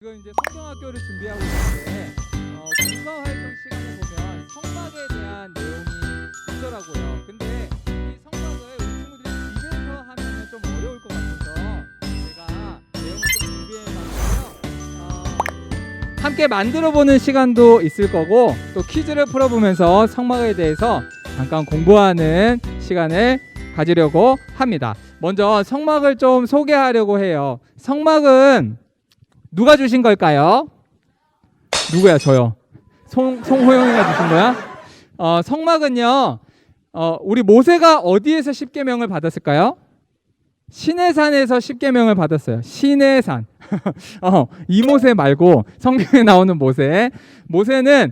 지금 이제 성경학교를 준비하고 있는데 봉사활동 시간에 보면 성막에 대한 내용이 있더라고요. 근데 이 성막을 우리 친구들이 집에서 하면 좀 어려울 것 같아서 제가 내용을 좀 준비해봤는데요. 함께 만들어보는 시간도 있을 거고 또 퀴즈를 풀어보면서 성막에 대해서 잠깐 공부하는 시간을 가지려고 합니다. 먼저 성막을 좀 소개하려고 해요. 성막은 누가 주신 걸까요? 누구야? 저요. 송호영이가 주신 거야? 성막은요, 우리 모세가 어디에서 십계명을 받았을까요? 시내산에서 십계명을 받았어요. 시내산. 이 모세 말고 성경에 나오는 모세. 모세는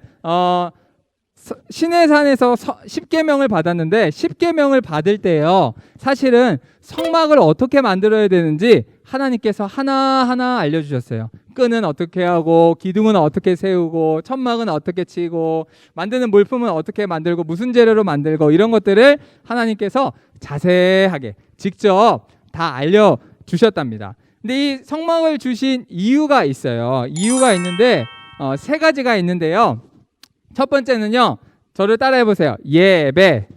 시내산에서 십계명을 받았는데 십계명을 받을 때요, 사실은 성막을 어떻게 만들어야 되는지 하나님께서 하나하나 알려주셨어요. 끈은 어떻게 하고, 기둥은 어떻게 세우고, 천막은 어떻게 치고, 만드는 물품은 어떻게 만들고, 무슨 재료로 만들고, 이런 것들을 하나님께서 자세하게 직접 다 알려주셨답니다. 근데 이 성막을 주신 이유가 있어요. 이유가 있는데 세 가지가 있는데요. 첫 번째는요, 저를 따라해 보세요. 예배.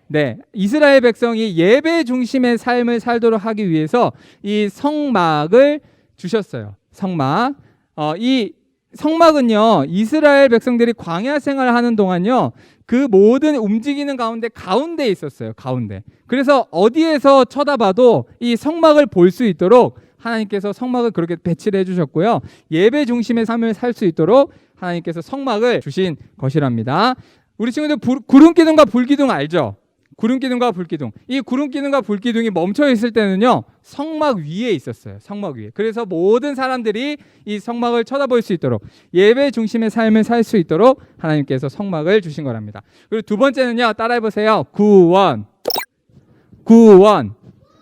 네, 이스라엘 백성이 예배 중심의 삶을 살도록 하기 위해서 이 성막을 주셨어요. 성막. 이 성막은요, 이스라엘 백성들이 광야 생활을 하는 동안요, 그 모든 움직이는 가운데 있었어요. 가운데. 그래서 어디에서 쳐다봐도 이 성막을 볼 수 있도록 하나님께서 성막을 그렇게 배치를 해주셨고요. 예배 중심의 삶을 살 수 있도록 하나님께서 성막을 주신 것이랍니다. 우리 친구들 구름기둥과 불기둥 알죠? 구름기둥과 불기둥. 이 구름기둥과 불기둥이 멈춰 있을 때는요, 성막 위에 있었어요. 성막 위에. 그래서 모든 사람들이 이 성막을 쳐다볼 수 있도록, 예배 중심의 삶을 살 수 있도록 하나님께서 성막을 주신 거랍니다. 그리고 두 번째는요, 따라해 보세요. 구원. 구원.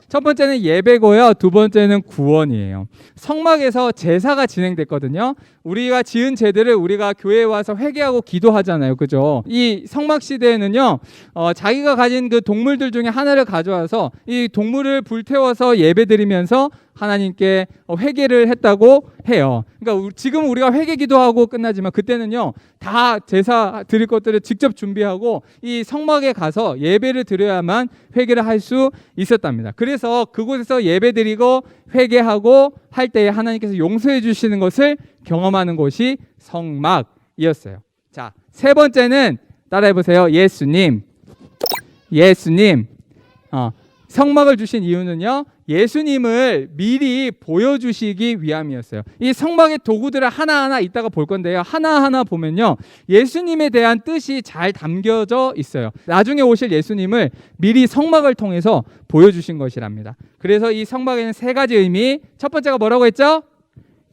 첫 번째는 예배고요. 두 번째는 구원이에요. 성막에서 제사가 진행됐거든요. 우리가 지은 죄들을 우리가 교회에 와서 회개하고 기도하잖아요. 그죠? 이 성막 시대에는요, 자기가 가진 그 동물들 중에 하나를 가져와서 이 동물을 불태워서 예배드리면서 하나님께 회개를 했다고 해요. 그러니까 지금 우리가 회개 기도하고 끝나지만 그때는요, 다 제사 드릴 것들을 직접 준비하고 이 성막에 가서 예배를 드려야만 회개를 할 수 있었답니다. 그래서 그곳에서 예배드리고 회개하고 할 때에 하나님께서 용서해 주시는 것을 경험하는 곳이 성막이었어요. 자, 세 번째는 따라해 보세요. 예수님. 예수님. 성막을 주신 이유는요, 예수님을 미리 보여주시기 위함이었어요. 이 성막의 도구들을 하나하나 이따가 볼 건데요, 하나하나 보면요, 예수님에 대한 뜻이 잘 담겨져 있어요. 나중에 오실 예수님을 미리 성막을 통해서 보여주신 것이랍니다. 그래서 이 성막에는 세 가지 의미, 첫 번째가 뭐라고 했죠?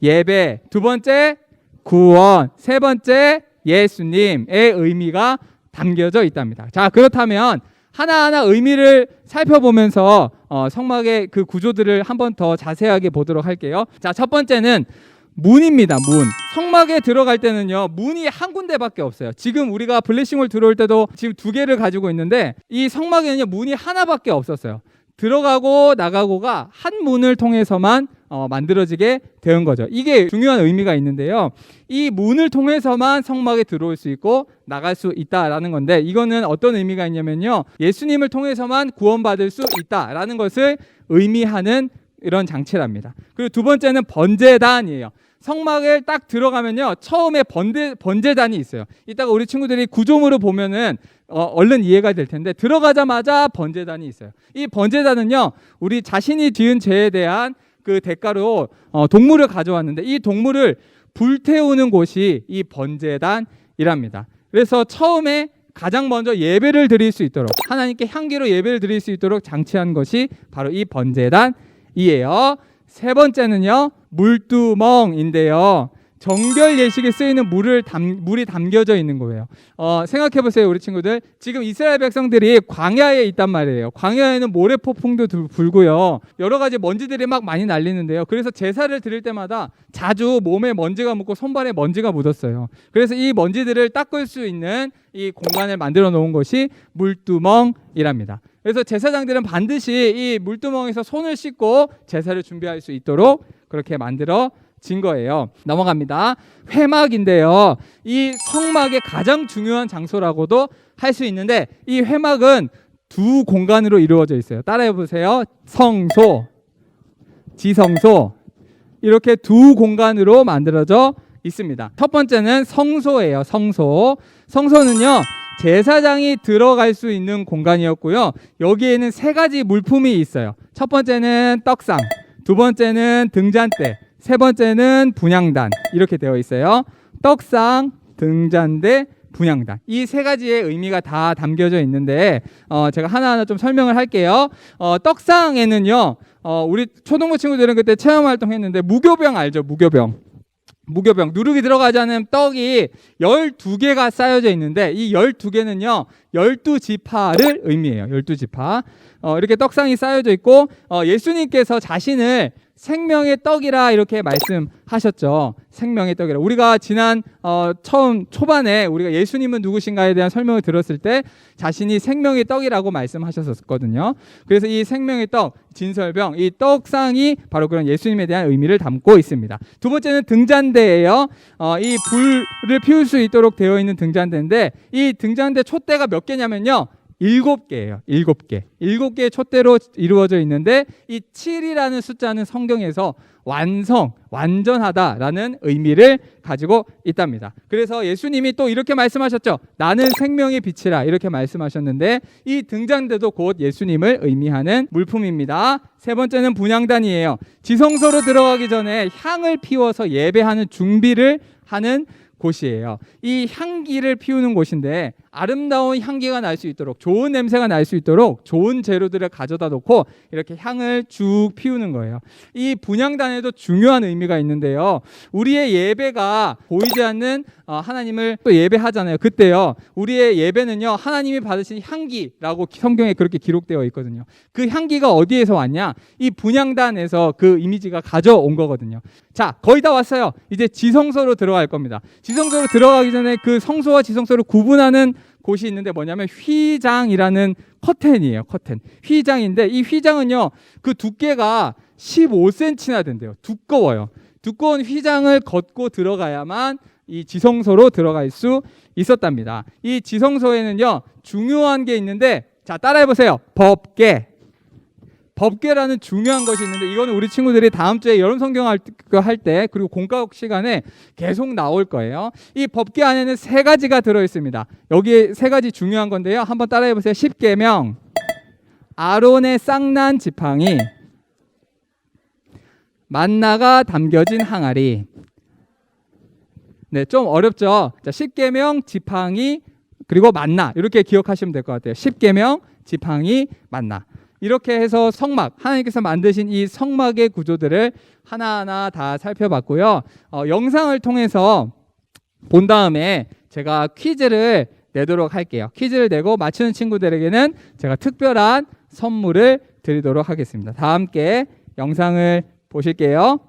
예배. 두 번째 구원. 세 번째 예수님의 의미가 담겨져 있답니다. 자, 그렇다면 하나하나 의미를 살펴보면서 성막의 그 구조들을 한번 더 자세하게 보도록 할게요. 자, 첫 번째는 문입니다. 문. 성막에 들어갈 때는요, 문이 한 군데밖에 없어요. 지금 우리가 블레싱홀 들어올 때도 지금 두 개를 가지고 있는데 이 성막에는요, 문이 하나밖에 없었어요. 들어가고 나가고가 한 문을 통해서만 만들어지게 된 거죠. 이게 중요한 의미가 있는데요, 이 문을 통해서만 성막에 들어올 수 있고 나갈 수 있다라는 건데, 이거는 어떤 의미가 있냐면요, 예수님을 통해서만 구원받을 수 있다라는 것을 의미하는 이런 장치랍니다. 그리고 두 번째는 번제단이에요. 성막을 딱 들어가면요, 처음에 번제단이 있어요. 이따가 우리 친구들이 구조물을 보면은 얼른 이해가 될 텐데, 들어가자마자 번제단이 있어요. 이 번제단은요, 우리 자신이 지은 죄에 대한 그 대가로 동물을 가져왔는데 이 동물을 불태우는 곳이 이 번제단이랍니다. 그래서 처음에 가장 먼저 예배를 드릴 수 있도록, 하나님께 향기로 예배를 드릴 수 있도록 장치한 것이 바로 이 번제단이에요. 세 번째는요, 물두멍인데요, 정결 예식에 쓰이는 물이 담겨져 있는 거예요. 생각해 보세요, 우리 친구들. 지금 이스라엘 백성들이 광야에 있단 말이에요. 광야에는 모래폭풍도 불고요, 여러 가지 먼지들이 막 많이 날리는데요, 그래서 제사를 드릴 때마다 자주 몸에 먼지가 묻고 손발에 먼지가 묻었어요. 그래서 이 먼지들을 닦을 수 있는 이 공간을 만들어 놓은 것이 물두멍이랍니다. 그래서 제사장들은 반드시 이 물두멍에서 손을 씻고 제사를 준비할 수 있도록 그렇게 만들어 거예요. 넘어갑니다. 회막인데요. 이 성막의 가장 중요한 장소라고도 할 수 있는데 이 회막은 두 공간으로 이루어져 있어요. 따라해 보세요. 성소, 지성소 이렇게 두 공간으로 만들어져 있습니다. 첫 번째는 성소예요. 성소. 성소는요. 제사장이 들어갈 수 있는 공간이었고요. 여기에는 세 가지 물품이 있어요. 첫 번째는 떡상, 두 번째는 등잔대, 세 번째는 분향단 이렇게 되어 있어요. 떡상, 등잔대, 분향단 이 세 가지의 의미가 다 담겨져 있는데 제가 하나하나 좀 설명을 할게요. 떡상에는요. 우리 초등부 친구들은 그때 체험활동 했는데 무교병 알죠? 무교병 누룩이 들어가지 않은 떡이 12개가 쌓여져 있는데 이 12개는요 12지파를 의미해요. 12지파 이렇게 떡상이 쌓여져 있고 예수님께서 자신을 생명의 떡이라 이렇게 말씀하셨죠. 생명의 떡이라. 우리가 지난 처음 초반에 우리가 예수님은 누구신가에 대한 설명을 들었을 때 자신이 생명의 떡이라고 말씀하셨었거든요. 그래서 이 생명의 떡, 진설병, 이 떡상이 바로 그런 예수님에 대한 의미를 담고 있습니다. 두 번째는 등잔대예요. 이 불을 피울 수 있도록 되어 있는 등잔대인데 이 등잔대 촛대가 몇 개냐면요. 7개예요. 7개. 7개의 촛대로 이루어져 있는데 이 7이라는 숫자는 성경에서 완전하다라는 의미를 가지고 있답니다. 그래서 예수님이 또 이렇게 말씀하셨죠. 나는 생명의 빛이라 이렇게 말씀하셨는데 이 등잔대도 곧 예수님을 의미하는 물품입니다. 세 번째는 분향단이에요. 지성소로 들어가기 전에 향을 피워서 예배하는 준비를 하는 곳이에요. 이 향기를 피우는 곳인데 아름다운 향기가 날 수 있도록 좋은 냄새가 날 수 있도록 좋은 재료들을 가져다 놓고 이렇게 향을 쭉 피우는 거예요. 이 분향단에도 중요한 의미가 있는데요. 우리의 예배가 보이지 않는 하나님을 또 예배하잖아요. 그때요. 우리의 예배는요. 하나님이 받으신 향기라고 성경에 그렇게 기록되어 있거든요. 그 향기가 어디에서 왔냐? 이 분향단에서 그 이미지가 가져온 거거든요. 자, 거의 다 왔어요. 이제 지성소로 들어갈 겁니다. 지성소로 들어가기 전에 그 성소와 지성소를 구분하는 곳이 있는데 뭐냐면 휘장이라는 커튼이에요. 커튼. 휘장인데 이 휘장은요. 그 두께가 15cm나 된대요. 두꺼워요. 두꺼운 휘장을 걷고 들어가야만 이 지성소로 들어갈 수 있었답니다. 이 지성소에는요. 중요한 게 있는데 자, 따라해 보세요. 법궤라는 중요한 것이 있는데 이거는 우리 친구들이 다음 주에 여름 성경 할 때 그리고 공과학 시간에 계속 나올 거예요. 이 법궤 안에는 세 가지가 들어 있습니다. 여기에 세 가지 중요한 건데요. 한번 따라해 보세요. 십계명, 아론의 쌍난 지팡이, 만나가 담겨진 항아리. 네, 좀 어렵죠. 자, 십계명, 지팡이, 그리고 만나 이렇게 기억하시면 될 것 같아요. 십계명, 지팡이, 만나. 이렇게 해서 성막, 하나님께서 만드신 이 성막의 구조들을 하나하나 다 살펴봤고요. 영상을 통해서 본 다음에 제가 퀴즈를 내도록 할게요. 퀴즈를 내고 맞추는 친구들에게는 제가 특별한 선물을 드리도록 하겠습니다. 다 함께 영상을 보실게요.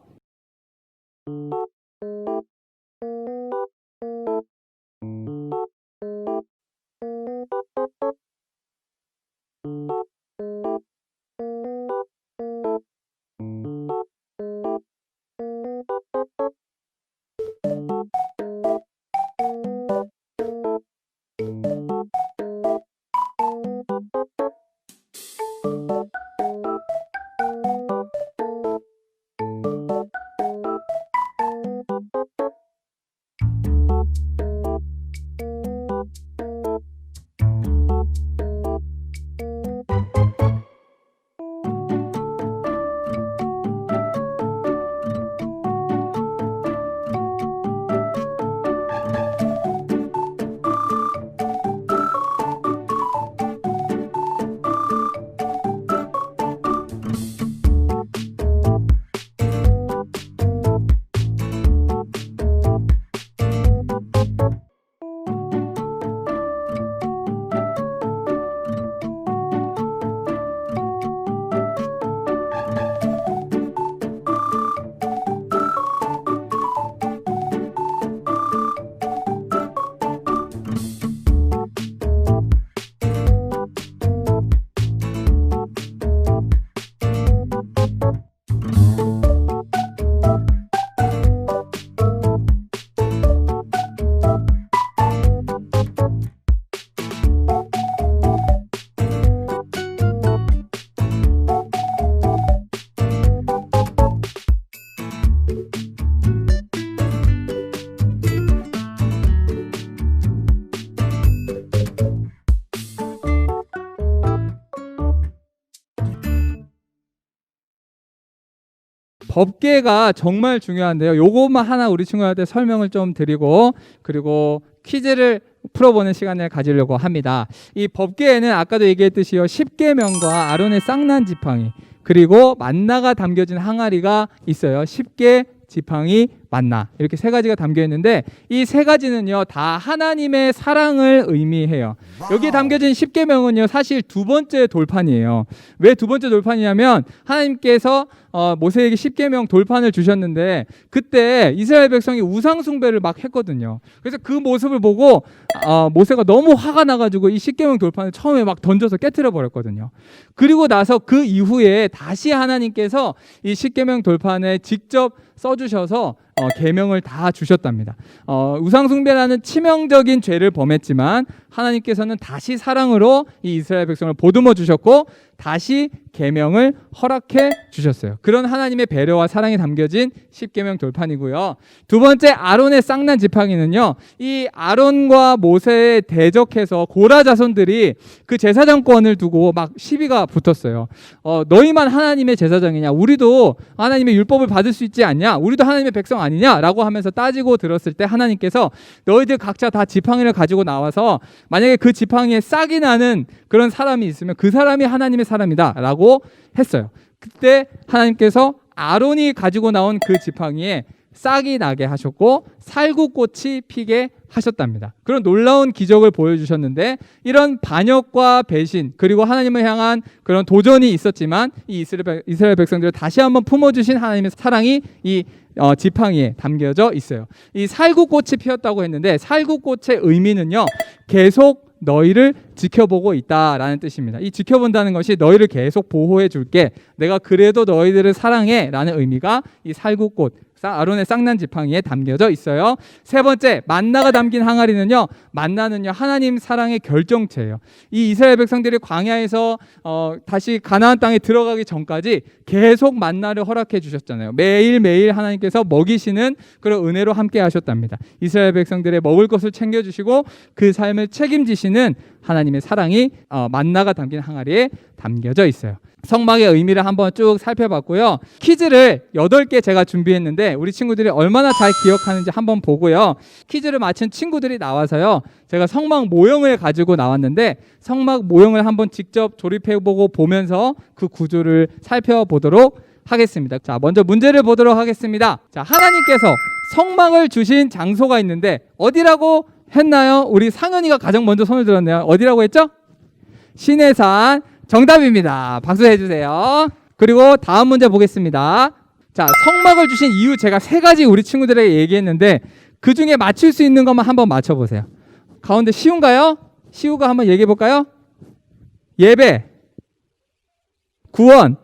법계가 정말 중요한데요. 요것만 하나 우리 친구한테 설명을 좀 드리고 그리고 퀴즈를 풀어보는 시간을 가지려고 합니다. 이 법계에는 아까도 얘기했듯이요, 십계명과 아론의 쌍난 지팡이 그리고 만나가 담겨진 항아리가 있어요. 십계 지팡이 만나, 이렇게 세 가지가 담겨 있는데 이 세 가지는요 다 하나님의 사랑을 의미해요. 여기에 담겨진 십계명은요 사실 두 번째 돌판이에요. 왜 두 번째 돌판이냐면 하나님께서 모세에게 십계명 돌판을 주셨는데 그때 이스라엘 백성이 우상 숭배를 막 했거든요. 그래서 그 모습을 보고 모세가 너무 화가 나가지고 이 십계명 돌판을 처음에 막 던져서 깨트려 버렸거든요. 그리고 나서 그 이후에 다시 하나님께서 이 십계명 돌판에 직접 써주셔서 계명을 다 주셨답니다. 우상 숭배라는 치명적인 죄를 범했지만 하나님께서는 다시 사랑으로 이 이스라엘 백성을 보듬어 주셨고 다시 계명을 허락해 주셨어요. 그런 하나님의 배려와 사랑이 담겨진 십계명 돌판이고요. 두 번째 아론의 쌍난 지팡이는요, 이 아론과 모세에 대적해서 고라 자손들이 그 제사장권을 두고 막 시비가 붙었어요. 너희만 하나님의 제사장이냐? 우리도 하나님의 율법을 받을 수 있지 않냐? 우리도 하나님의 백성 아니냐? 라고 하면서 따지고 들었을 때 하나님께서 너희들 각자 다 지팡이를 가지고 나와서 만약에 그 지팡이에 싹이 나는 그런 사람이 있으면 그 사람이 하나님의 사람이다 라고 했어요. 그때 하나님께서 아론이 가지고 나온 그 지팡이에 싹이 나게 하셨고 살구꽃이 피게 하셨답니다. 그런 놀라운 기적을 보여주셨는데 이런 반역과 배신 그리고 하나님을 향한 그런 도전이 있었지만 이 이스라엘 백성들을 다시 한번 품어주신 하나님의 사랑이 이 지팡이에 담겨져 있어요. 이 살구꽃이 피었다고 했는데 살구꽃의 의미는요, 계속 너희를 지켜보고 있다라는 뜻입니다. 이 지켜본다는 것이 너희를 계속 보호해 줄게, 내가 그래도 너희들을 사랑해 라는 의미가 이 살구꽃, 아론의 쌍난 지팡이에 담겨져 있어요. 세 번째, 만나가 담긴 항아리는요, 만나는요 하나님 사랑의 결정체예요. 이 이스라엘 백성들이 광야에서 다시 가나안 땅에 들어가기 전까지 계속 만나를 허락해 주셨잖아요. 매일매일 하나님께서 먹이시는 그런 은혜로 함께 하셨답니다. 이스라엘 백성들의 먹을 것을 챙겨주시고 그 삶을 책임지시는 하나님의 사랑이 만나가 담긴 항아리에 담겨져 있어요. 성막의 의미를 한번 쭉 살펴봤고요. 퀴즈를 8개 제가 준비했는데 우리 친구들이 얼마나 잘 기억하는지 한번 보고요. 퀴즈를 맞춘 친구들이 나와서요, 제가 성막 모형을 가지고 나왔는데 성막 모형을 한번 직접 조립해보고 보면서 그 구조를 살펴보도록 하겠습니다. 자, 먼저 문제를 보도록 하겠습니다. 자, 하나님께서 성막을 주신 장소가 있는데 어디라고 했나요? 우리 상현이가 가장 먼저 손을 들었네요. 어디라고 했죠? 시내산. 정답입니다. 박수 해주세요. 그리고 다음 문제 보겠습니다. 자, 성막을 주신 이유 제가 3가지 우리 친구들에게 얘기했는데 그 중에 맞출 수 있는 것만 한번 맞춰보세요. 가운데 쉬운가요? 쉬우가 한번 얘기해 볼까요? 예배, 구원,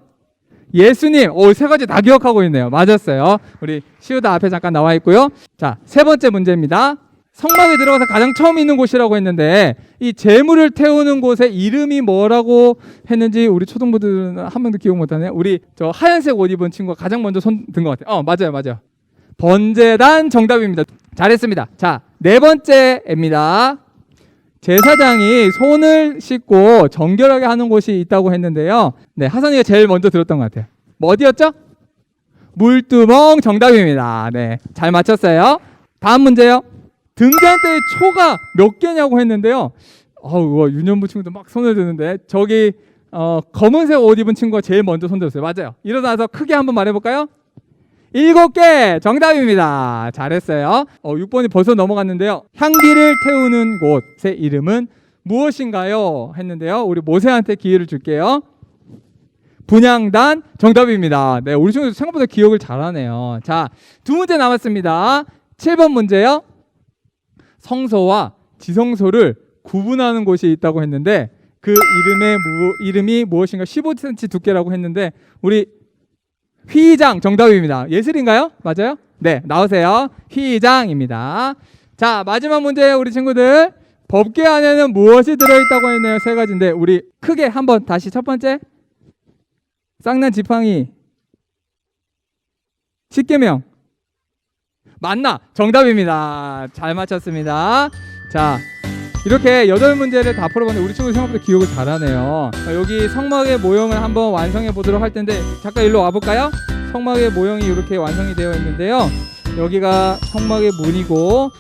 예수님. 3가지 다 기억하고 있네요. 맞았어요. 우리 쉬우다 앞에 잠깐 나와 있고요. 자, 3번째 문제입니다. 성막에 들어가서 가장 처음 있는 곳이라고 했는데 이 제물을 태우는 곳의 이름이 뭐라고 했는지 우리 초등부들은 한 명도 기억 못하네요. 우리 저 하얀색 옷 입은 친구가 가장 먼저 손 든 것 같아요. 맞아요. 번제단 정답입니다. 잘했습니다. 자, 4번째입니다. 제사장이 손을 씻고 정결하게 하는 곳이 있다고 했는데요. 네, 하선이가 제일 먼저 들었던 것 같아요. 뭐 어디였죠? 물두멍 정답입니다. 네, 잘 맞췄어요. 다음 문제요. 등잔대의 초가 몇 개냐고 했는데요. 유년부 친구도 막 손을 드는데 저기 검은색 옷 입은 친구가 제일 먼저 손 들었어요. 맞아요. 일어나서 크게 한번 말해볼까요? 7개 정답입니다. 잘했어요. 6번이 벌써 넘어갔는데요. 향기를 태우는 곳의 이름은 무엇인가요? 했는데요. 우리 모세한테 기회를 줄게요. 분향단 정답입니다. 네, 우리 친구들 생각보다 기억을 잘하네요. 자, 2문제 남았습니다. 7번 문제요. 성소와 지성소를 구분하는 곳이 있다고 했는데 그 이름이 무엇인가? 15cm 두께라고 했는데 우리 휘장 정답입니다. 예슬인가요? 맞아요? 네, 나오세요. 휘장입니다. 자, 마지막 문제 우리 친구들. 법궤 안에는 무엇이 들어있다고 했나요? 3가지인데 우리 크게 한번 다시 첫 번째. 쌍난 지팡이. 십계명. 만나 정답입니다. 잘 맞췄습니다. 자, 이렇게 8문제를 다 풀어봤는데 우리 친구 생각보다 기억을 잘하네요. 여기 성막의 모형을 한번 완성해 보도록 할 텐데 잠깐 일로 와볼까요? 성막의 모형이 이렇게 완성이 되어 있는데요. 여기가 성막의 문이고